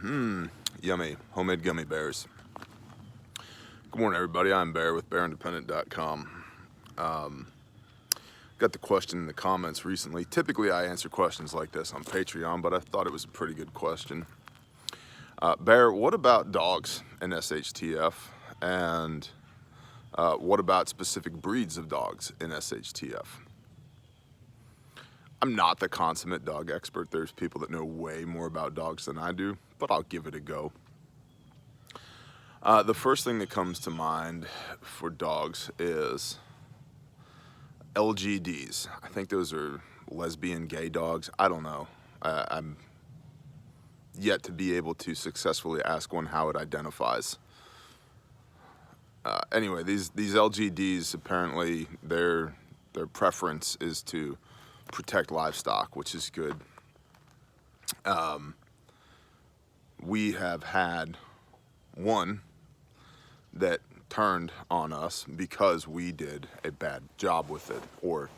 Yummy homemade gummy bears. Good morning, everybody. I'm Bear with bearindependent.com. Got the question in the comments recently. Typically, I answer questions like this on Patreon, but I thought it was a pretty good question. Bear, what about dogs in SHTF? And what about specific breeds of dogs in SHTF? I'm not the consummate dog expert. There's people that know way more about dogs than I do, but I'll give it a go. The first thing that comes to mind for dogs is LGDs. I think those are lesbian gay dogs. I don't know. I'm yet to be able to successfully ask one how it identifies. Anyway, these LGDs, apparently their preference is to protect livestock, which is good. We have had one that turned on us because we did a bad job with it, or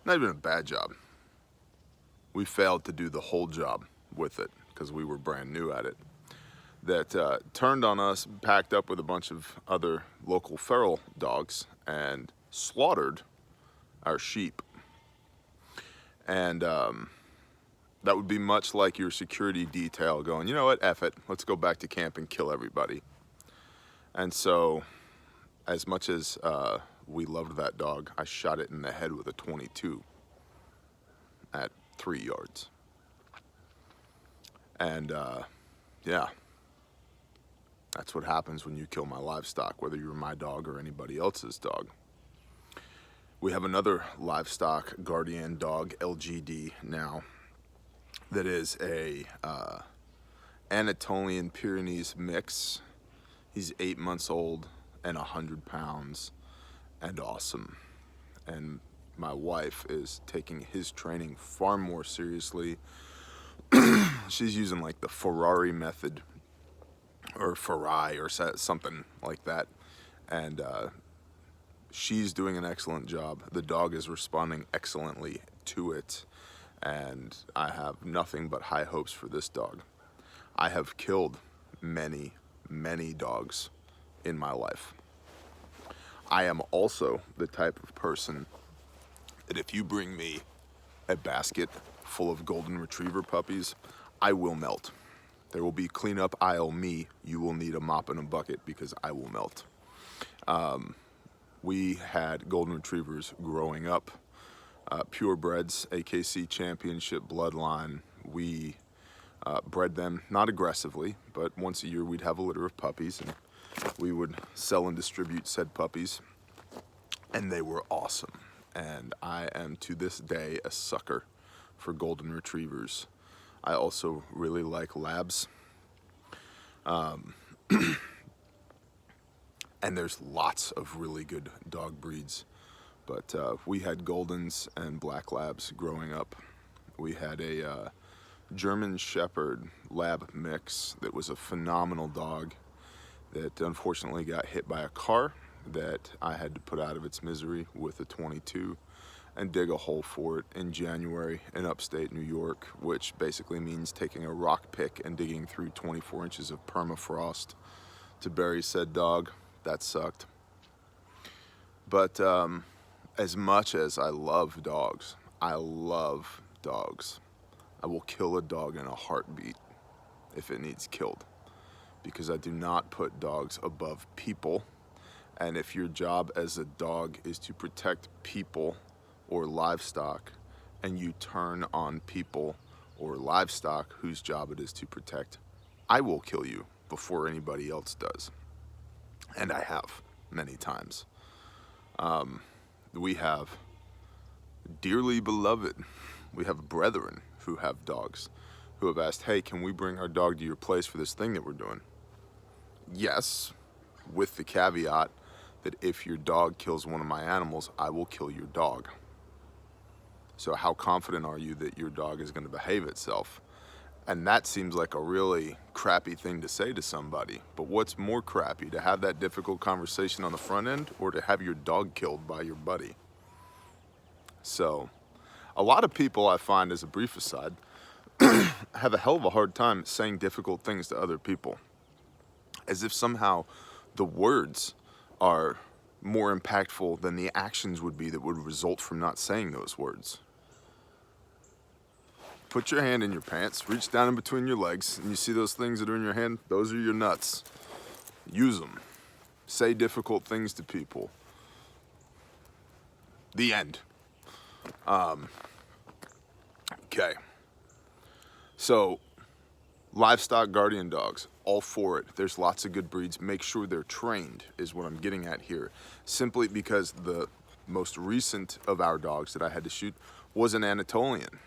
not even a bad job. We failed to do the whole job with it because we were brand new at it. That turned on us, packed up with a bunch of other local feral dogs and slaughtered our sheep. And that would be much like your security detail going, you know what, F it, let's go back to camp and kill everybody. And so, as much as we loved that dog, I shot it in the head with a .22 at 3 yards. And yeah, that's what happens when you kill my livestock, whether you're my dog or anybody else's dog. We have another livestock guardian dog, LGD, now, that is a Anatolian Pyrenees mix. He's 8 months old and 100 pounds and awesome. And my wife is taking his training far more seriously. She's using like the Ferrari method, or Ferrari, or something like that. And she's doing an excellent job. The dog is responding excellently to it. And I have nothing but high hopes for this dog. I have killed many dogs in my life. I am also the type of person that if you bring me a basket full of golden retriever puppies, I will melt. There will be cleanup aisle me. You will need a mop and a bucket because I will melt. We had golden retrievers growing up, purebreds, AKC championship bloodline. We bred them, not aggressively, but once a year we'd have a litter of puppies and we would sell and distribute said puppies, and they were awesome. And I am to this day a sucker for golden retrievers. I also really like labs. And there's lots of really good dog breeds, but we had Goldens and Black Labs growing up. We had a German Shepherd Lab mix that was a phenomenal dog that unfortunately got hit by a car that I had to put out of its misery with a .22 and dig a hole for it in January in upstate New York, which basically means taking a rock pick and digging through 24 inches of permafrost to bury said dog. That sucked. But as much as I love dogs, I will kill a dog in a heartbeat if it needs killed, because I do not put dogs above people. And if your job as a dog is to protect people or livestock, and you turn on people or livestock whose job it is to protect, I will kill you before anybody else does. And I have many times. We have dearly beloved, we have brethren who have dogs, who have asked, hey, can we bring our dog to your place for this thing that we're doing? Yes, with the caveat that if your dog kills one of my animals, I will kill your dog. So how confident are you that your dog is going to behave itself? And that seems like a really crappy thing to say to somebody. But what's more crappy, to have that difficult conversation on the front end, or to have your dog killed by your buddy? So a lot of people, I find, as a brief aside, have a hell of a hard time saying difficult things to other people, as if somehow the words are more impactful than the actions would be that would result from not saying those words. Put your hand in your pants, reach down in between your legs, and you see those things that are in your hand? Those are your nuts. Use them. Say difficult things to people. The end. Okay. So, livestock guardian dogs, all for it. There's lots of good breeds. Make sure they're trained is what I'm getting at here. Simply because the most recent of our dogs that I had to shoot was an Anatolian.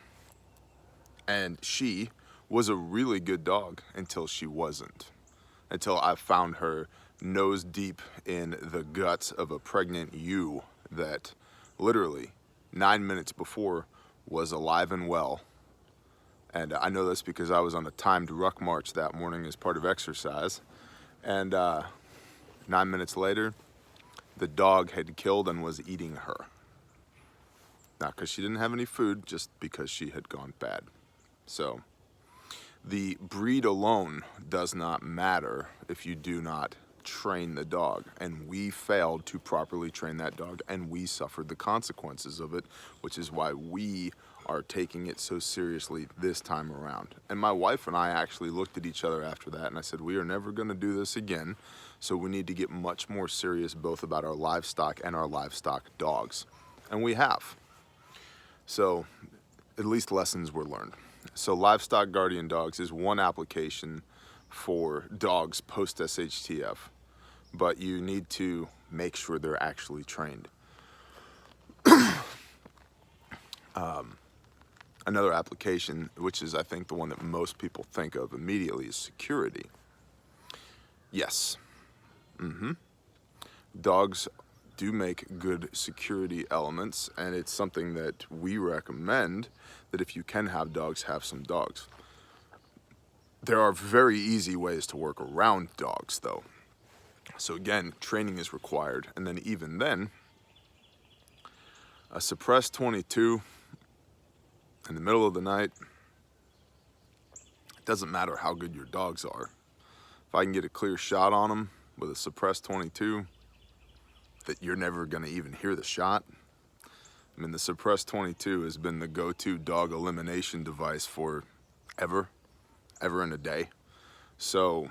And she was a really good dog until she wasn't. Until I found her nose deep in the guts of a pregnant ewe that literally 9 minutes before was alive and well. And I know this because I was on a timed ruck march that morning as part of exercise. And 9 minutes later, the dog had killed and was eating her. Not because she didn't have any food, just because she had gone bad. So the breed alone does not matter if you do not train the dog. And we failed to properly train that dog, and we suffered the consequences of it, which is why we are taking it so seriously this time around. And my wife and I actually looked at each other after that, and I said, we are never going to do this again, so we need to get much more serious both about our livestock and our livestock dogs. And we have. So at least lessons were learned. So livestock guardian dogs is one application for dogs post SHTF, but you need to make sure they're actually trained. Another application, which is I think the one that most people think of immediately, is security. Yes. Dogs do make good security elements, and it's something that we recommend that if you can have dogs, have some dogs. There are very easy ways to work around dogs, though. So again, training is required, and then even then, a suppressed 22 in the middle of the night, it doesn't matter how good your dogs are. If I can get a clear shot on them with a suppressed 22, that you're never going to even hear the shot. I mean, the suppressed 22 has been the go-to dog elimination device for ever and a day. So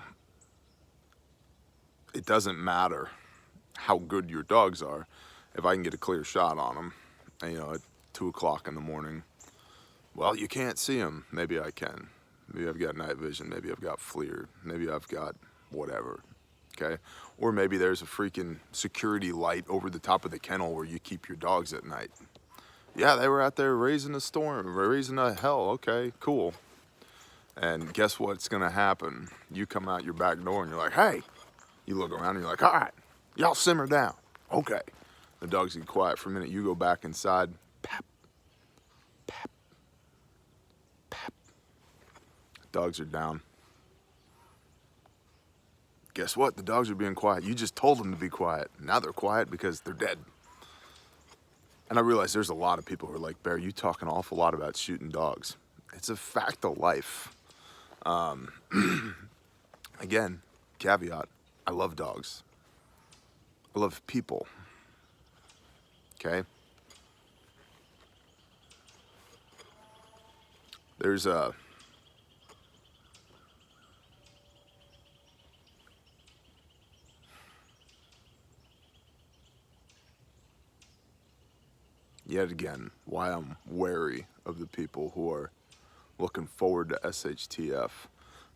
it doesn't matter how good your dogs are. If I can get a clear shot on them, and, you know, at 2 o'clock in the morning, well, you can't see them. Maybe I can. Maybe I've got night vision. Maybe I've got FLIR. Maybe I've got whatever. Okay? Or maybe there's a freaking security light over the top of the kennel where you keep your dogs at night. Yeah, they were out there raising a storm, raising a hell. Okay, cool. And guess what's gonna happen? You come out your back door and you're like, hey. You look around and you're like, all right, y'all simmer down. Okay. The dogs get quiet for a minute. You go back inside. Pap, pap, pap. Dogs are down. Guess what? The dogs are being quiet. You just told them to be quiet. Now they're quiet because they're dead. And I realize there's a lot of people who are like, Bear, you talk an awful lot about shooting dogs. It's a fact of life. Again, caveat, I love dogs. I love people. Okay? There's a... Yet again, why I'm wary of the people who are looking forward to SHTF,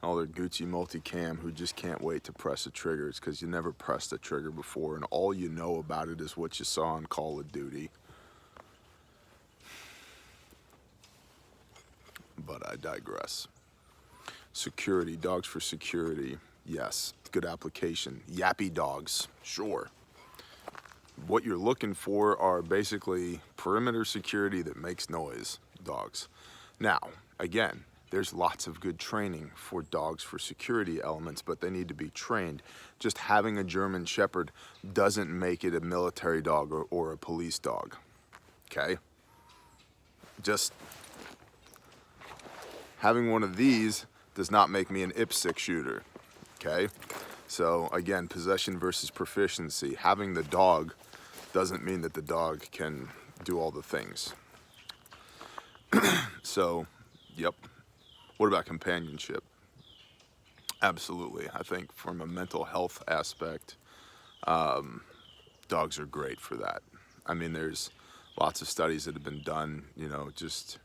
all their Gucci multicam who just can't wait to press the trigger. It's because you never pressed the trigger before, and all you know about it is what you saw on Call of Duty. But I digress. Security, dogs for security, yes, good application. Yappy dogs, sure. What you're looking for are basically perimeter security that makes noise dogs. Now, again, there's lots of good training for dogs for security elements, but they need to be trained. Just having a German Shepherd doesn't make it a military dog or a police dog, okay? Just Having one of these does not make me an IPSC shooter, okay? So again, possession versus proficiency. Having the dog doesn't mean that the dog can do all the things. So, yep. What about companionship? Absolutely. I think from a mental health aspect, dogs are great for that. I mean, there's lots of studies that have been done, you know, just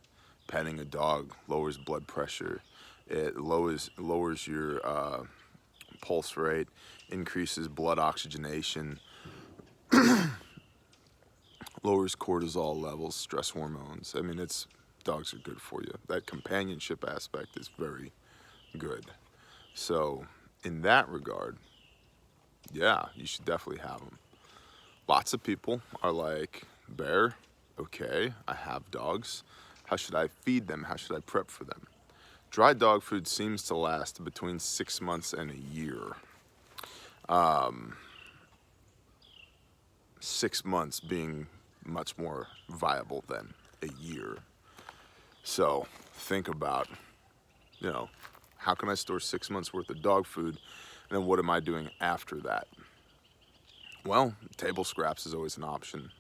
petting a dog lowers blood pressure. It lowers your pulse rate, increases blood oxygenation, lowers cortisol levels, stress hormones. I mean, dogs are good for you. That companionship aspect is very good. So in that regard, yeah, you should definitely have them. Lots of people are like, Bear, okay, I have dogs. How should I feed them? How should I prep for them? Dry dog food seems to last between 6 months and a year. 6 months being much more viable than a year. So think about, you know, how can I store 6 months worth of dog food? And then what am I doing after that? Well, table scraps is always an option.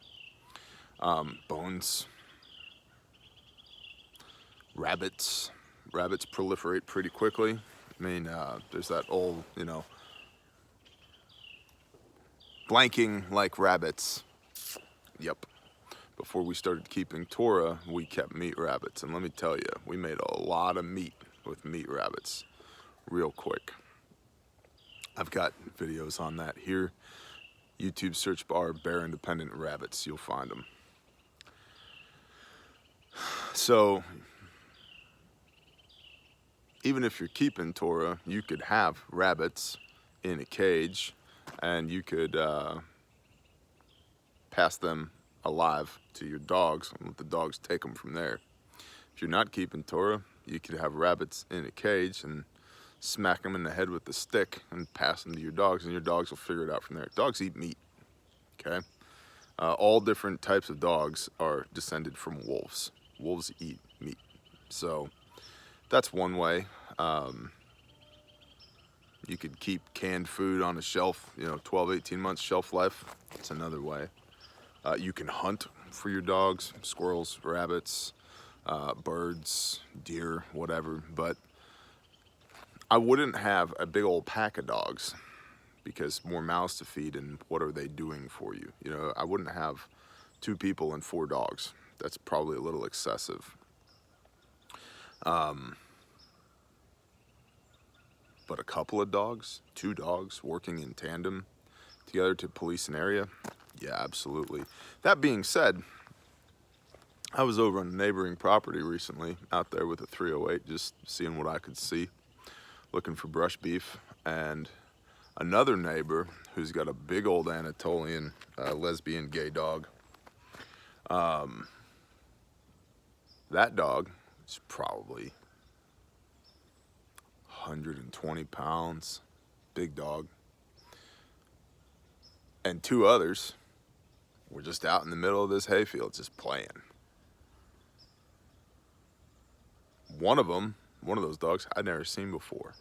Bones. Rabbits. Rabbits proliferate pretty quickly. I mean, there's that old, you know, blanking like rabbits. Yep. Before we started keeping Torah, we kept meat rabbits. And let me tell you, we made a lot of meat with meat rabbits real quick. I've got videos on that here. YouTube search bar, bear independent rabbits, you'll find them. So, even if you're keeping Torah, you could have rabbits in a cage and you could pass them alive to your dogs and let the dogs take them from there. If you're not keeping Torah, you could have rabbits in a cage and smack them in the head with the stick and pass them to your dogs, and your dogs will figure it out from there. Dogs eat meat, okay? All different types of dogs are descended from wolves. Wolves eat meat. So that's one way. You could keep canned food on a shelf, you know, 12, 18 months shelf life. That's another way. You can hunt for your dogs, squirrels, rabbits, birds, deer, whatever. But I wouldn't have a big old pack of dogs because more mouths to feed, and what are they doing for you? You know, I wouldn't have 2 people and 4 dogs. That's probably a little excessive. But a couple of dogs, 2 dogs working in tandem together to police an area, yeah, absolutely. That being said, I was over on a neighboring property recently, out there with a 308, just seeing what I could see, looking for brush beef, and another neighbor who's got a big old Anatolian lesbian gay dog. That dog is probably 120 pounds, big dog. And 2 others were just out in the middle of this hayfield just playing. One of those dogs I'd never seen before.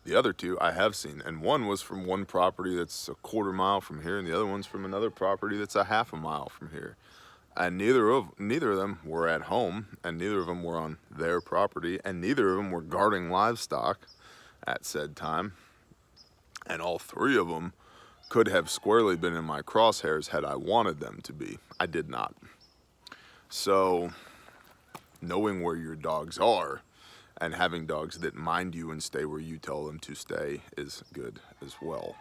The other 2 I have seen, and one was from one property that's a 1/4 mile from here, and the other one's from another property that's a 1/2 mile from here. And neither of them were at home, and neither of them were on their property, and neither of them were guarding livestock at said time. And all 3 of them could have squarely been in my crosshairs had I wanted them to be. I did not. So, knowing where your dogs are and having dogs that mind you and stay where you tell them to stay is good as well.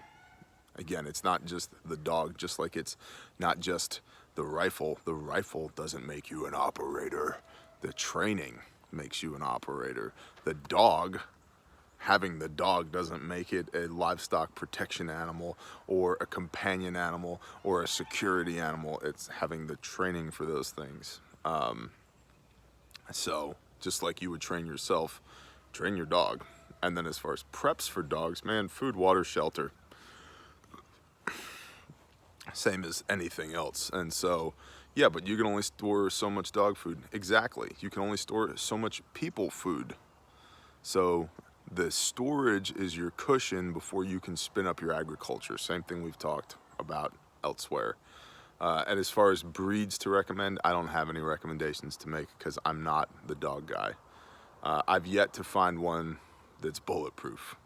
Again, it's not just the dog, just like it's not just the rifle. The rifle doesn't make you an operator. The training makes you an operator. The dog, having the dog doesn't make it a livestock protection animal or a companion animal or a security animal. It's having the training for those things. So just like you would train yourself, train your dog. And then as far as preps for dogs, man, food, water, shelter. Same as anything else. And so Yeah, but you can only store so much dog food. Exactly. You can only store so much people food. So the storage is your cushion before you can spin up your agriculture. Same thing we've talked about elsewhere. And as far as breeds to recommend, I don't have any recommendations to make because I'm not the dog guy. I've yet to find one that's bulletproof.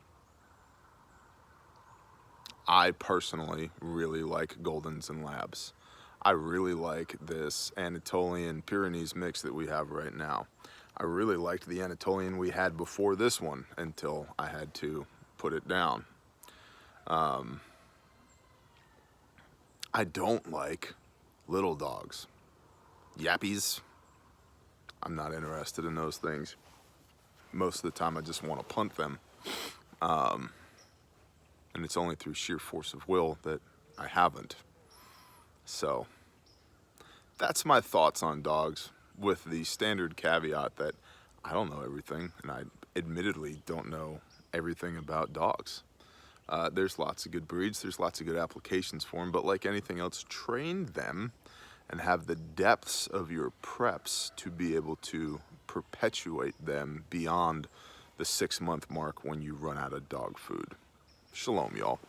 I personally really like Goldens and Labs. I really like this Anatolian Pyrenees mix that we have right now. I really liked the Anatolian we had before this one until I had to put it down. I don't like little dogs. Yappies, I'm not interested in those things. Most of the time I just want to punt them. And it's only through sheer force of will that I haven't. So that's my thoughts on dogs, with the standard caveat that I don't know everything, and I admittedly don't know everything about dogs. There's lots of good breeds, there's lots of good applications for them, but like anything else, train them and have the depths of your preps to be able to perpetuate them beyond the 6-month mark when you run out of dog food. Shalom, y'all.